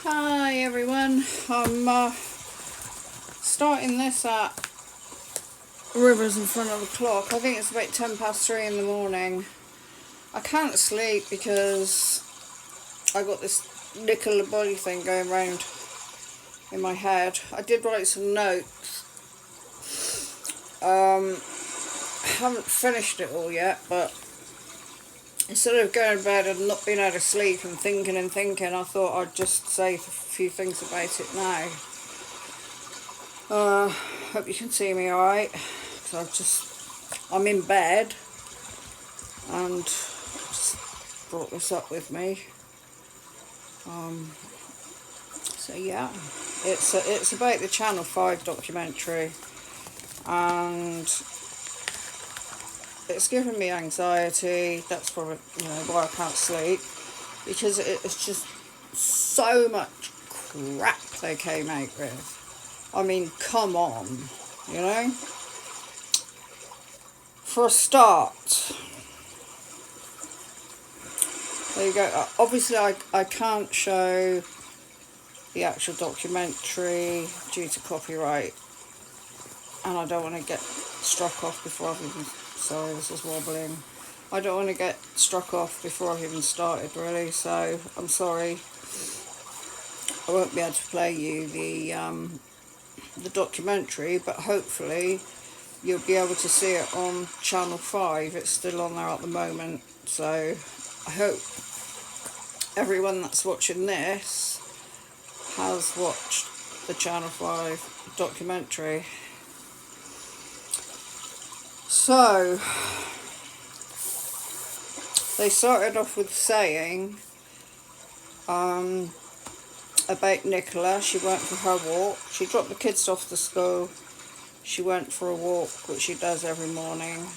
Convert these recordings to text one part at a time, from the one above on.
Hi everyone, I'm starting this at Rivers in front of the clock. I think it's about 3:10 in the morning. I can't sleep because I got this Nicola Bulley thing going round in my head. I did write some notes. Haven't finished it all yet, but instead of going to bed and not being able to sleep and thinking, I thought I'd just say a few things about it now. Hope you can see me alright, because I'm in bed and just brought this up with me. So yeah, it's about the Channel 5 documentary, and it's giving me anxiety. That's probably why I can't sleep, because it's just so much crap they came out with. I mean, come on, For a start, there you go. Obviously, I can't show the actual documentary due to copyright, and I don't want to get struck off before I've even... Sorry, this is wobbling. I don't want to get struck off before I've even started, really, so I'm sorry. I won't be able to play you the documentary, but hopefully you'll be able to see it on Channel 5. It's still on there at the moment, so I hope everyone that's watching this has watched the Channel 5 documentary. So they started off with saying about Nicola. She went for her walk. She dropped the kids off to school. She went for a walk, which she does every morning.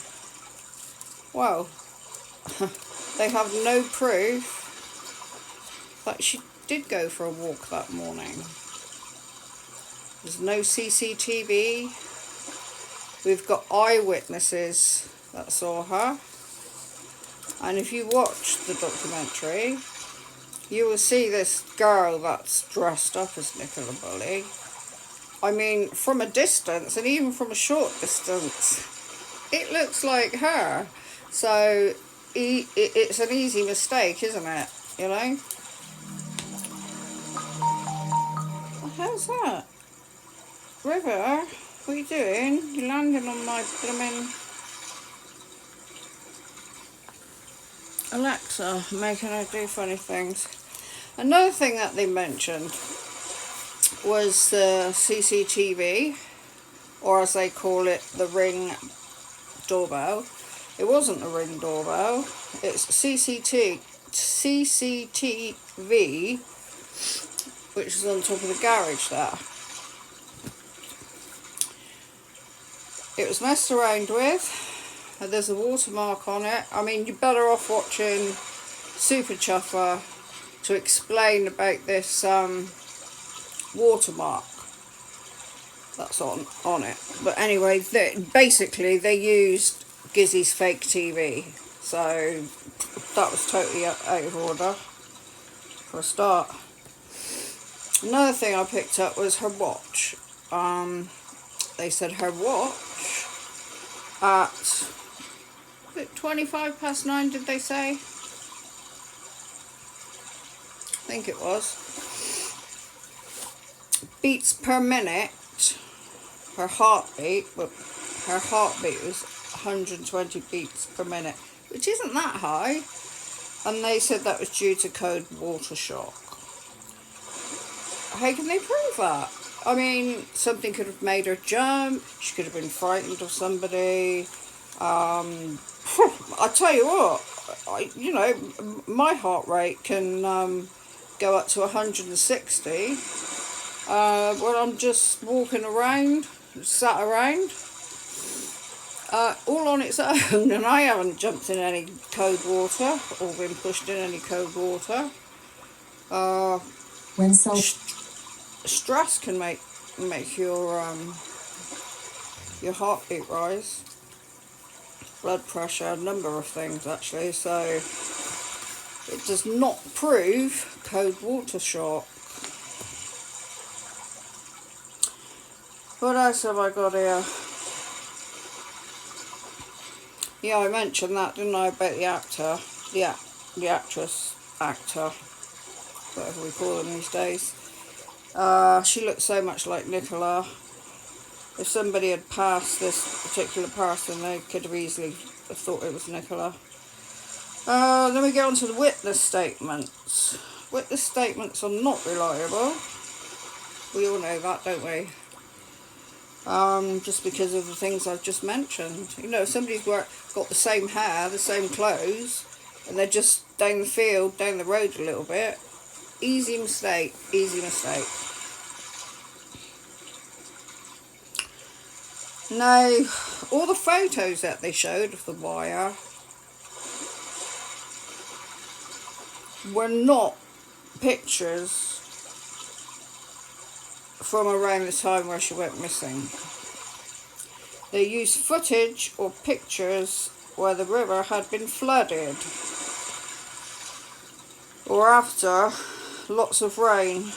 Well, they have no proof that she did go for a walk that morning. There's no CCTV. We've got eyewitnesses that saw her. And if you watch the documentary, you will see this girl that's dressed up as Nicola Bulley. I mean, from a distance, and even from a short distance, it looks like her. So it's an easy mistake, isn't it? How's that? River, what are you doing? You're landing on my blooming... Alexa, making her do funny things. Another thing that they mentioned was the CCTV, or as they call it, the Ring doorbell. It wasn't a Ring doorbell, it's CCTV, which is on top of the garage there. It was messed around with. There's a watermark on it. I mean, you're better off watching Super Chuffer to explain about this watermark that's on it. But anyway, basically they used Gizzy's fake TV, so that was totally out of order for a start. Another thing I picked up was her watch. They said her watch at 9:25, did they say? I think it was. Beats per minute. Her heartbeat was 120 beats per minute, which isn't that high. And they said that was due to cold water shock. How can they prove that? I mean, something could have made her jump. She could have been frightened of somebody. I tell you what, my heart rate can go up to 160 when I'm just walking around, sat around, all on its own, and I haven't jumped in any cold water or been pushed in any cold water. Stress can make your heartbeat rise, blood pressure, a number of things actually. So it does not prove cold water shock. What else have I got here? Yeah, I mentioned that, didn't I, about the actor, the actress, actor, whatever we call them these days. She looked so much like Nicola. If somebody had passed this particular person, they could have easily thought it was Nicola. Then we go on to the witness statements. Witness statements are not reliable. We all know that, don't we? Just because of the things I've just mentioned. You know, if somebody's got the same hair, the same clothes, and they're just down the field, down the road a little bit, easy mistake, easy mistake. Now, all the photos that they showed of the wire were not pictures from around the time where she went missing. They used footage or pictures where the river had been flooded or after lots of rain,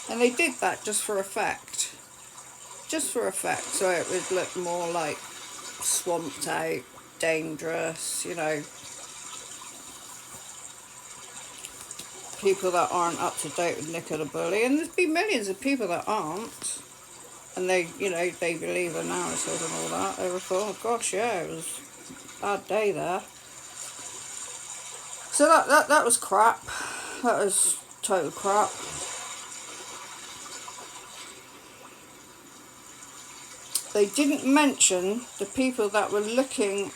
and they did that just for effect. Just for effect, so it would look more like swamped out, dangerous, you know. People that aren't up to date with Nicola Bulley, and there's been millions of people that aren't, and they, you know, they believe her narrative and all that. They were thought, oh gosh, yeah, it was a bad day there. So that was crap. That was total crap. They didn't mention the people that were looking.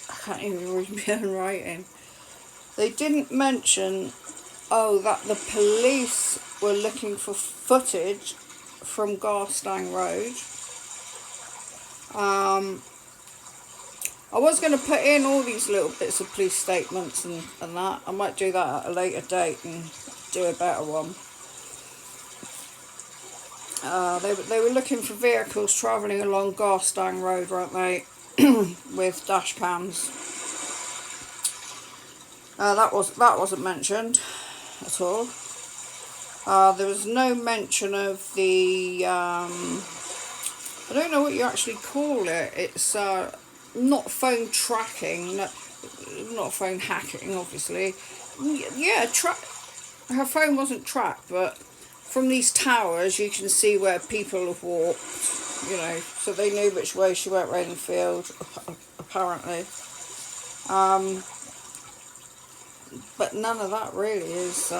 I can't even read my own writing. They didn't mention, that the police were looking for footage from Garstang Road. I was going to put in all these little bits of police statements and that. I might do that at a later date and do a better one. They were looking for vehicles travelling along Garstang Road, weren't they, with dash cams. That wasn't mentioned at all. There was no mention of the I don't know what you actually call it. It's not phone tracking, not phone hacking, obviously. Yeah, her phone wasn't tracked, but from these towers you can see where people have walked, you know, so they knew which way she went Rainfield, apparently. But none of that really is,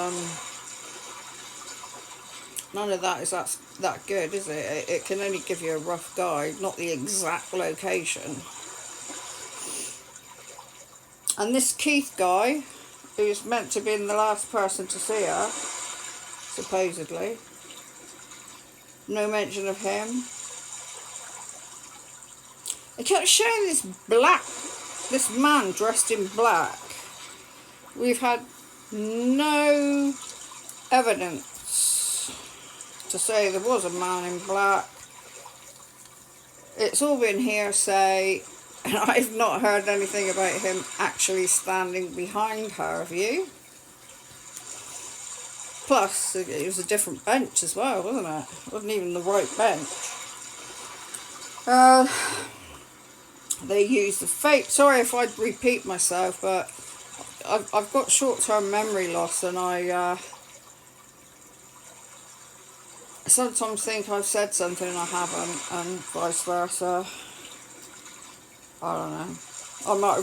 none of that is that good, is it? It can only give you a rough guide, not the exact location. And this Keith guy, who's meant to be the last person to see her, supposedly, no mention of him. They kept showing this man dressed in black. We've had no evidence to say there was a man in black. It's all been hearsay, and I've not heard anything about him actually standing behind her, have you? Plus, it was a different bench as well, wasn't it? It wasn't even the right bench. They used the fake. Sorry if I repeat myself, but I've got short-term memory loss, and I sometimes think I've said something and I haven't, and vice versa. I don't know. I might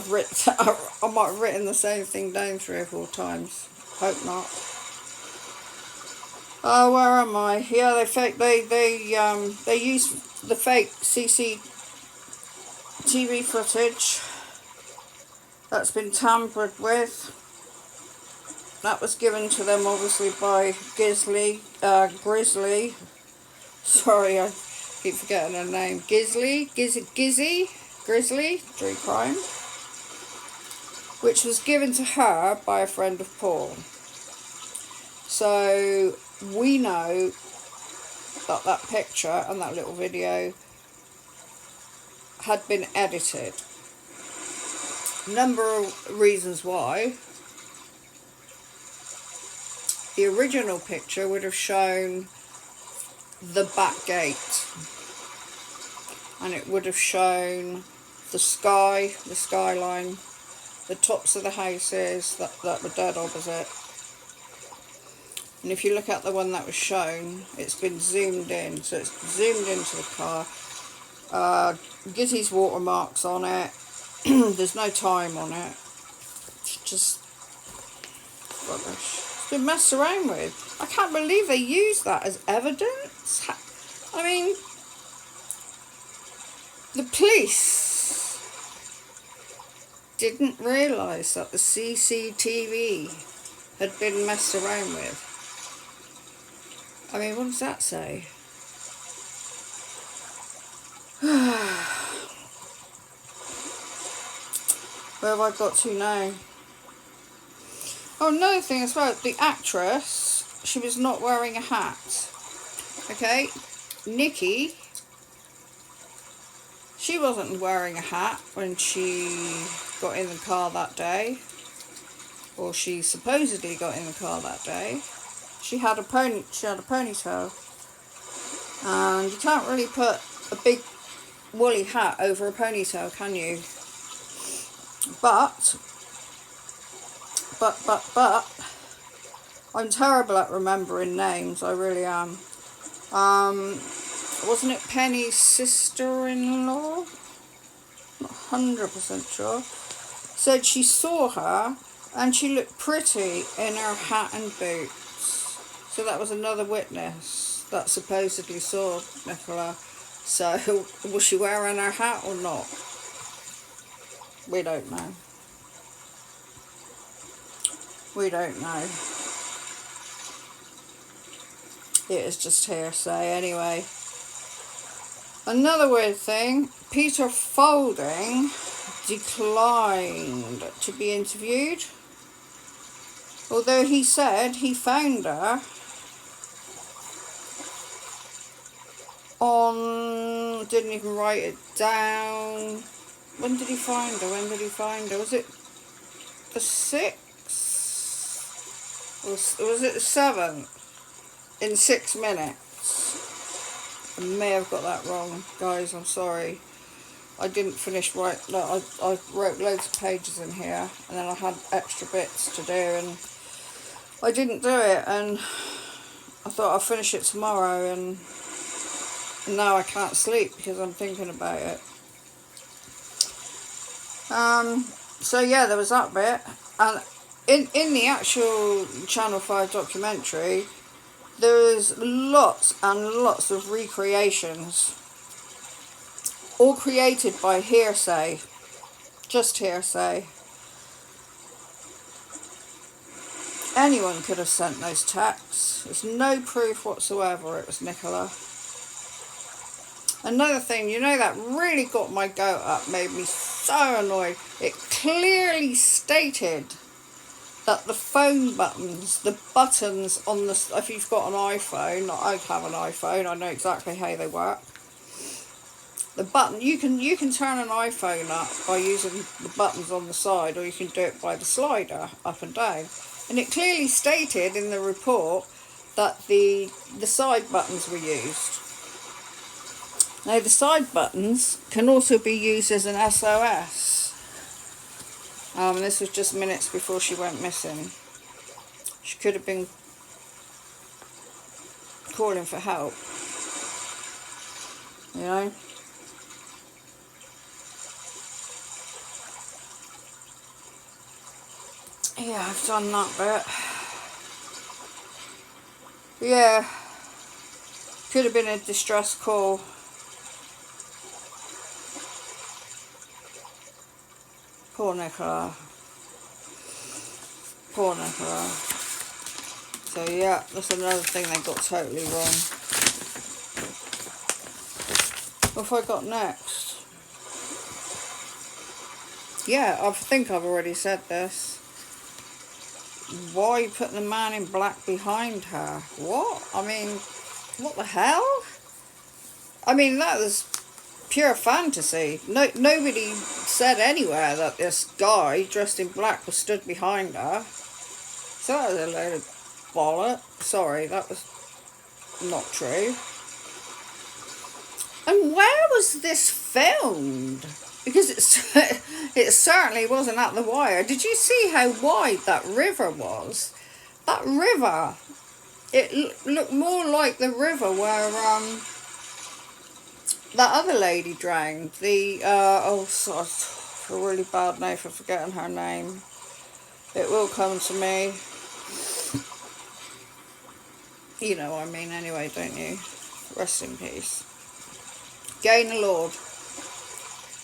have written the same thing down 3 or 4 times. Hope not. Oh, where am I? Yeah, they used the fake CCTV footage that's been tampered with. That was given to them obviously by Grizzly. Sorry, I keep forgetting her name. Grizzly, True Crime, which was given to her by a friend of Paul. So we know that picture and that little video had been edited. Number of reasons why. The original picture would have shown the back gate, and it would have shown the skyline, the tops of the houses that were dead opposite. And if you look at the one that was shown, it's been zoomed in, so it's zoomed into the car. Gizzy's watermarks on it. There's no time on it. It's just rubbish. It's been messed around with. I can't believe they use that as evidence. I mean, the police didn't realise that the CCTV had been messed around with. I mean, what does that say? Where have I got to now? Oh, another thing as well, the actress, she was not wearing a hat. Okay, Nikki, she wasn't wearing a hat when she got in the car that day. Or she supposedly got in the car that day. She had a ponytail. And you can't really put a big woolly hat over a ponytail, can you? But I'm terrible at remembering names, I really am. Wasn't it Penny's sister-in-law? Not 100% sure. Said she saw her and she looked pretty in her hat and boots. So that was another witness that supposedly saw Nicola. So was she wearing her hat or not? We don't know. We don't know. It is just hearsay anyway. Another weird thing, Peter Folding declined to be interviewed. Although he said he found her on, didn't even write it down. When did he find her? Was it the 6th? Or was it the 7th? In 6 minutes. I may have got that wrong, guys, I'm sorry. I didn't finish I wrote loads of pages in here, and then I had extra bits to do, and I didn't do it, and I thought I'll finish it tomorrow, and now I can't sleep because I'm thinking about it. So yeah, there was that bit, and in the actual Channel 5 documentary, there's lots and lots of recreations, all created by hearsay, just hearsay. Anyone could have sent those texts. There's no proof whatsoever it was Nicola. Another thing, you know, that really got my goat up, made me so annoyed. It clearly stated that the phone buttons, the buttons on the, if you've got an iPhone, I have an iPhone, I know exactly how they work. The button, you can turn an iPhone up by using the buttons on the side, or you can do it by the slider up and down. And it clearly stated in the report that the side buttons were used. Now the side buttons can also be used as an SOS. This was just minutes before she went missing. She could have been calling for help, you know. Yeah, I've done that bit. Yeah, could have been a distress call. Poor Nicola. Poor Nicola. So yeah, that's another thing they got totally wrong. What have I got next? Yeah, I think I've already said this. Why are you putting the man in black behind her? What? I mean, what the hell? I mean, that was pure fantasy. Nobody said anywhere that this guy dressed in black was stood behind her. So that was a load of bollocks. Sorry, that was not true. And where was this filmed? Because it certainly wasn't at the wire. Did you see how wide that river was? That river, it looked more like the river where that other lady drowned. The sorry, a really bad name for forgetting her name. It will come to me. You know what I mean anyway, don't you? Rest in peace. Gain the Lord.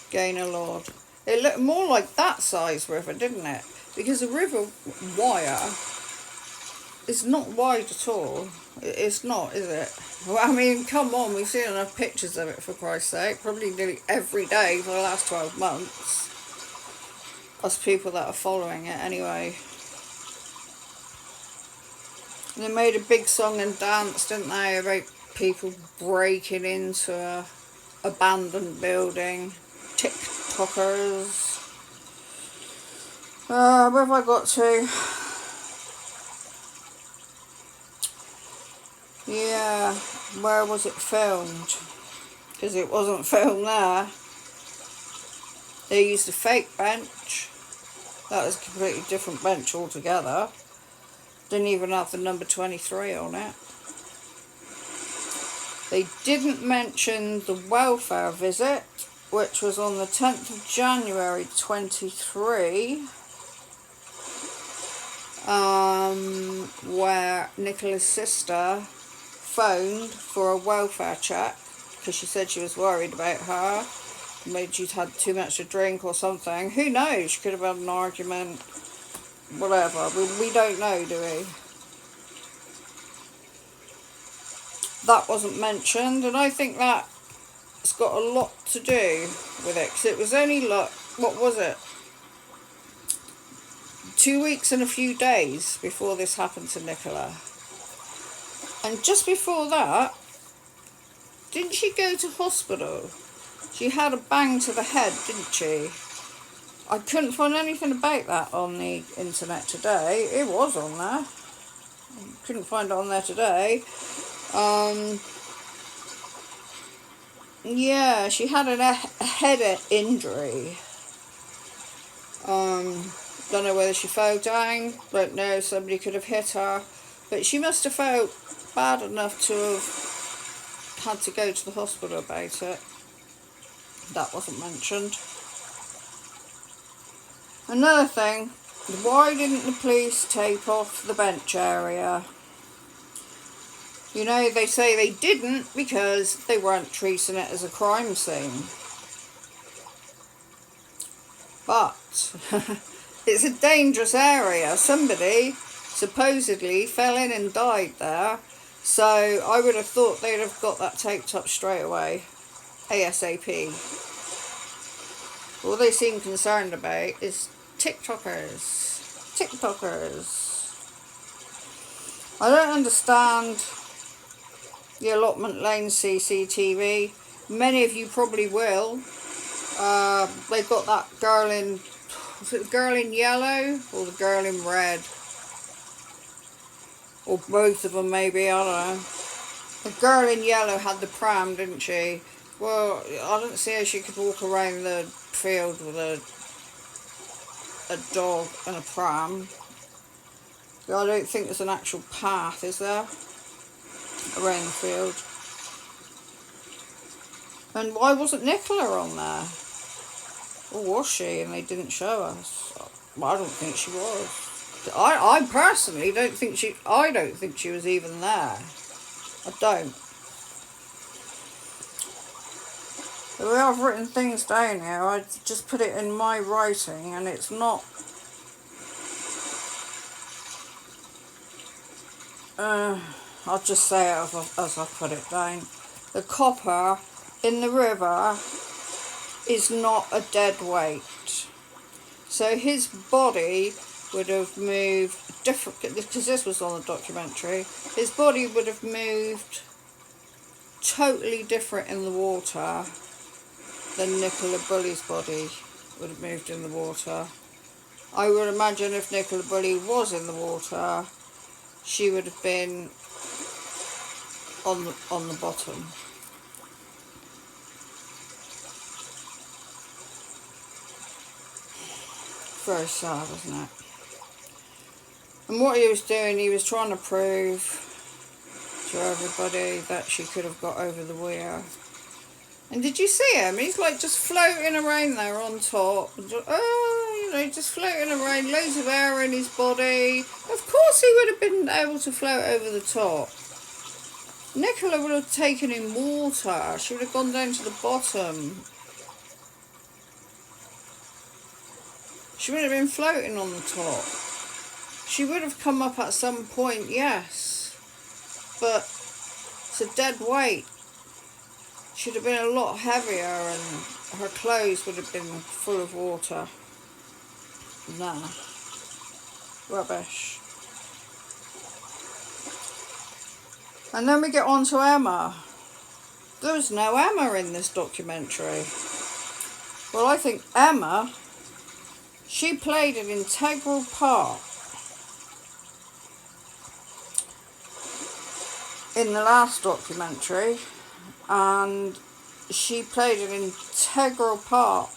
Gain the Lord. It looked more like that size river, didn't it? Because the river wire is not wide at all. It's not, is it? Well, I mean, come on, we've seen enough pictures of it, for Christ's sake. Probably nearly every day for the last 12 months. Us people that are following it anyway. And they made a big song and dance, didn't they, about people breaking into a abandoned building. TikTokers. Where have I got to? Yeah, where was it filmed? Because it wasn't filmed there. They used a fake bench. That was a completely different bench altogether. Didn't even have the number 23 on it. They didn't mention the welfare visit, which was on the 10th of January 23, where Nicola's sister phoned for a welfare check because she said she was worried about her. Maybe she'd had too much to drink or something. Who knows? She could have had an argument. Whatever. We don't know, do we? That wasn't mentioned, and I think that's got a lot to do with it, because it was only like, what was it? 2 weeks and a few days before this happened to Nicola. And just before that, didn't she go to hospital? She had a bang to the head, didn't she? I couldn't find anything about that on the internet today. It was on there. Couldn't find it on there today. Yeah, she had a head injury. Don't know whether she fell down. Don't know, somebody could have hit her. But she must have felt bad enough to have had to go to the hospital about it. That wasn't mentioned. Another thing, why didn't the police tape off the bench area? You know, they say they didn't because they weren't treating it as a crime scene. But it's a dangerous area. Somebody supposedly fell in and died there. So I would have thought they'd have got that taped up straight away. ASAP. All they seem concerned about is TikTokers. I don't understand the allotment lane CCTV. Many of you probably will. They've got that girl in, was it the girl in yellow or the girl in red? Or both of them maybe, I don't know. The girl in yellow had the pram, didn't she? Well, I didn't see how she could walk around the field with a dog and a pram. I don't think there's an actual path, is there? Around the field. And why wasn't Nicola on there? Or was she and they didn't show us? Well, I don't think she was. I personally don't think she was even there. I don't. The way I've written things down here, I just put it in my writing and it's not... I'll just say it as I put it down. The copper in the river is not a dead weight. So his body would have moved different, because this was on the documentary, his body would have moved totally different in the water than Nicola Bulley's body would have moved in the water. I would imagine if Nicola Bulley was in the water, she would have been on the bottom. Very sad, isn't it? And what he was doing, he was trying to prove to everybody that she could have got over the weir. And did you see him? He's like just floating around there on top. Just floating around, loads of air in his body. Of course he would have been able to float over the top. Nicola would have taken in water. She would have gone down to the bottom. She would have been floating on the top. She would have come up at some point, yes. But it's a dead weight. She'd have been a lot heavier and her clothes would have been full of water. Nah. Rubbish. And then we get on to Emma. There was no Emma in this documentary. Well, I think Emma, she played an integral part in the last documentary, and she played an integral part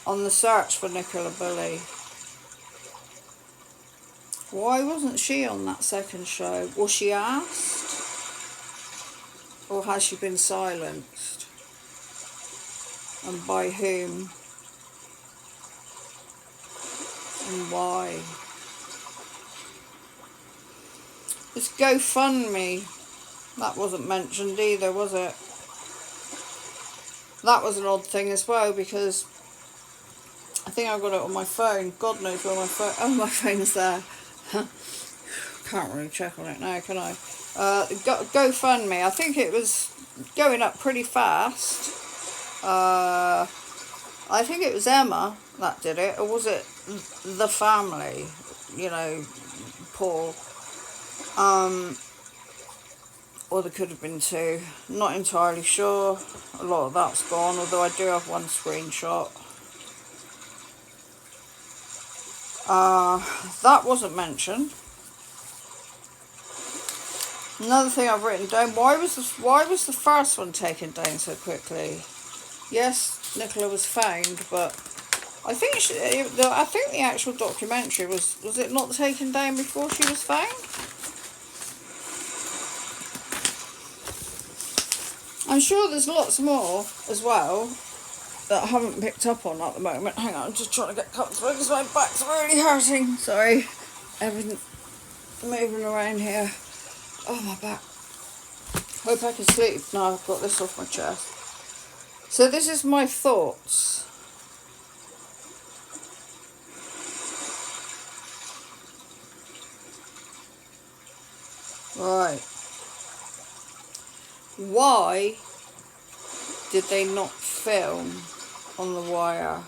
on the search for Nicola Bulley. Why wasn't she on that second show? Was she asked? Or has she been silenced? And by whom? And why? This GoFundMe, that wasn't mentioned either, was it? That was an odd thing as well, because I think I've got it on my phone. God knows where my phone... Oh, my phone's there. Can't really check on it now, can I? GoFundMe, I think it was going up pretty fast. I think it was Emma that did it, or was it the family? You know, Paul. Or there could have been two. Not entirely sure. A lot of that's gone, although I do have one screenshot. That wasn't mentioned. Another thing I've written down: why was the first one taken down so quickly? Yes, Nicola was found, but I think the actual documentary was it not taken down before she was found? I'm sure there's lots more as well that I haven't picked up on at the moment. Hang on, I'm just trying to get comfortable because my back's really hurting. Sorry, everything moving around here. Oh, my back. Hope I can sleep now I've got this off my chest. So this is my thoughts. Right. Why did they not film on the wire?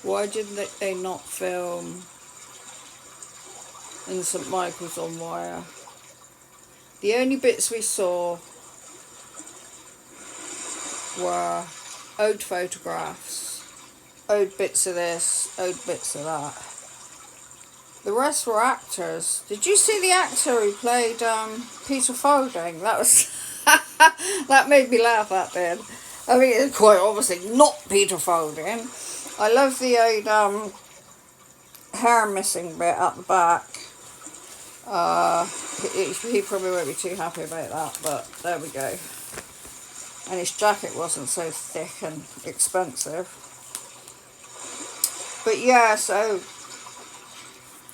Why did they not film in St Michael's on wire? The only bits we saw were old photographs, old bits of this, old bits of that. The rest were actors. Did you see the actor who played Peter Folding? That was that made me laugh, that did. I mean, it's quite obviously not Peter Folding. I love the old hair missing bit at the back. He probably won't be too happy about that, but there we go. And his jacket wasn't so thick and expensive. But yeah, so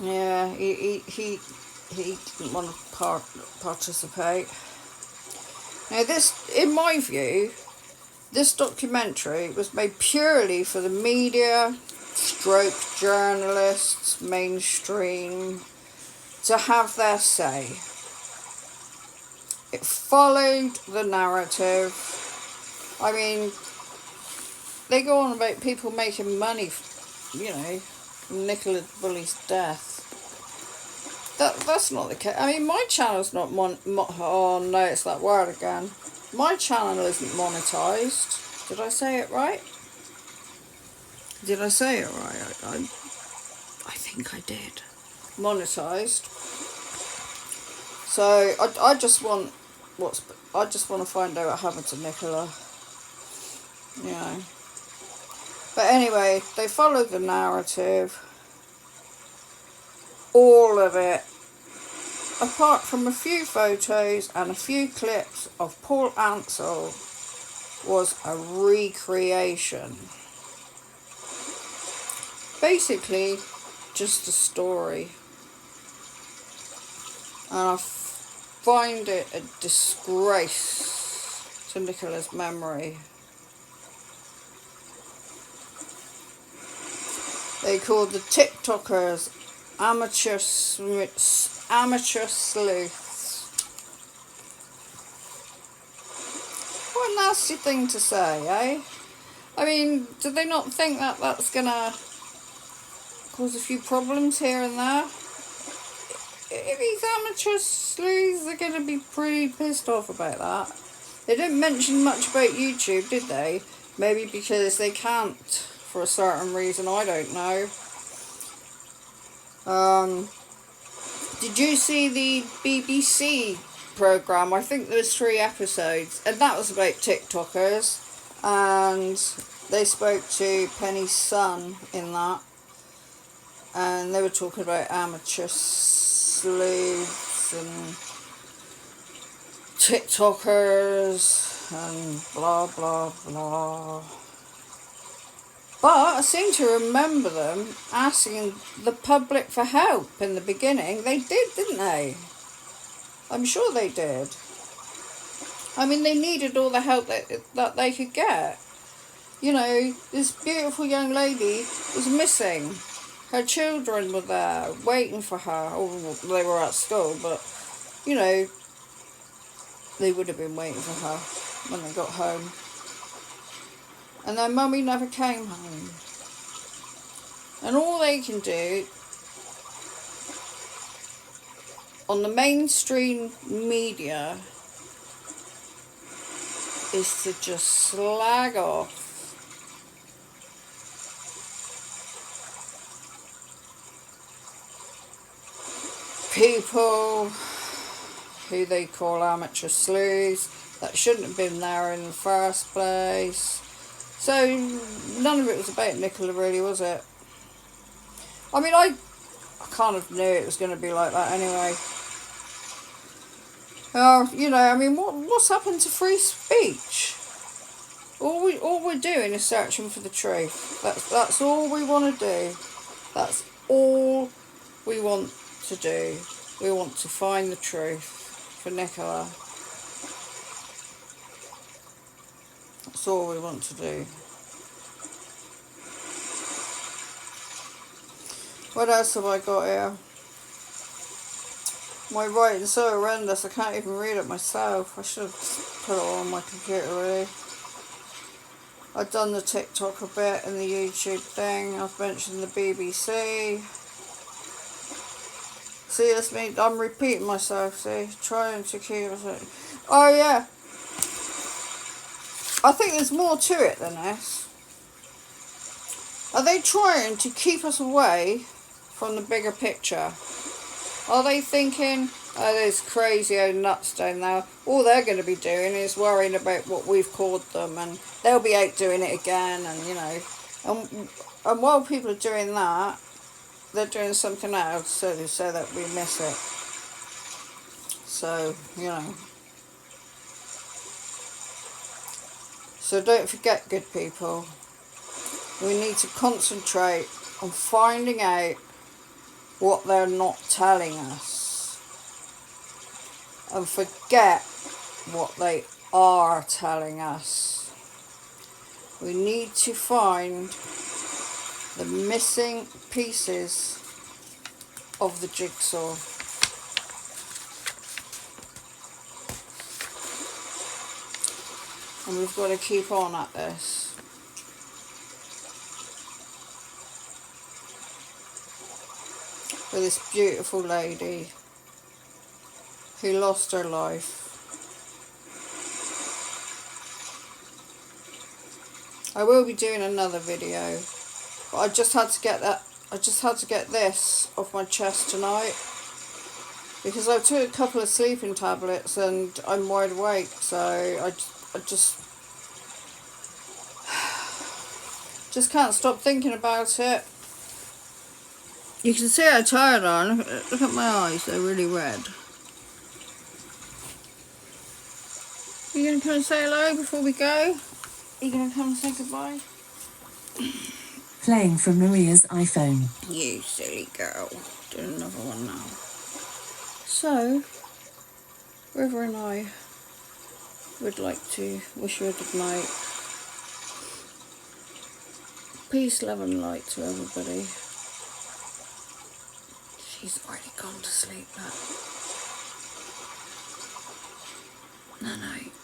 yeah, he didn't want to participate. Now this, in my view, this documentary was made purely for the media, stroke journalists, mainstream, to have their say. It followed the narrative. I mean, they go on about people making money, you know, from Nicola Bulley's death. That's not the case. I mean, my channel's not oh no, it's that word again. My channel isn't monetized. Did I say it right? Did I say it right? I think I did. Monetized. So I just want to find out what happened to Nicola. You know. But anyway, they followed the narrative. All of it. Apart from a few photos and a few clips of Paul Ansell, was a recreation. Basically, just a story. And I find it a disgrace to Nicola's memory. They called the TikTokers amateur sleuths. What a nasty thing to say, eh? I mean, do they not think that that's going to cause a few problems here and there? If these amateur sleuths are going to be pretty pissed off about that. They didn't mention much about YouTube, did they? Maybe because they can't for a certain reason, I don't know. Did you see the BBC programme? I think there was 3 episodes, and that was about TikTokers, and they spoke to Penny's son in that, and they were talking about amateur sleuths and TikTokers and blah blah blah. But I seem to remember them asking the public for help in the beginning. They did, didn't they? I'm sure they did. I mean, they needed all the help that they could get. You know, this beautiful young lady was missing. Her children were there waiting for her. Or they were at school, but, you know, they would have been waiting for her when they got home. And their mummy never came home. And all they can do on the mainstream media is to just slag off people who they call amateur sleuths that shouldn't have been there in the first place. So, none of it was about Nicola, really, was it? I mean, I kind of knew it was going to be like that anyway. You know, I mean, what's happened to free speech? All we're doing is searching for the truth. That's all we want to do. That's all we want to do. We want to find the truth for Nicola. That's all we want to do. What else have I got here? My writing's so horrendous I can't even read it myself. I should have put it on my computer, really. I've done the TikTok a bit and the YouTube thing. I've mentioned the BBC. See, that's me. I'm repeating myself, see. Trying to keep it. Oh, yeah. I think there's more to it than this. Are they trying to keep us away from the bigger picture? Are they thinking, oh, there's crazy old nuts down there. All they're going to be doing is worrying about what we've called them, and they'll be out doing it again, and, you know. And while people are doing that, they're doing something else so that we miss it. So, you know. So don't forget, good people, we need to concentrate on finding out what they're not telling us. And forget what they are telling us. We need to find the missing pieces of the jigsaw. And we've got to keep on at this. With this beautiful lady who lost her life. I will be doing another video, but I just had to get this off my chest tonight, because I took a couple of sleeping tablets and I'm wide awake, so I just Just can't stop thinking about it. You can see how tired I am. Look at my eyes, they're really red. Are you going to come and say hello before we go? Are you going to come and say goodbye? Playing from Maria's iPhone. You silly girl. Doing another one now. So, River and I would like to wish you a good night. Peace, love and light to everybody. She's already gone to sleep, but... No.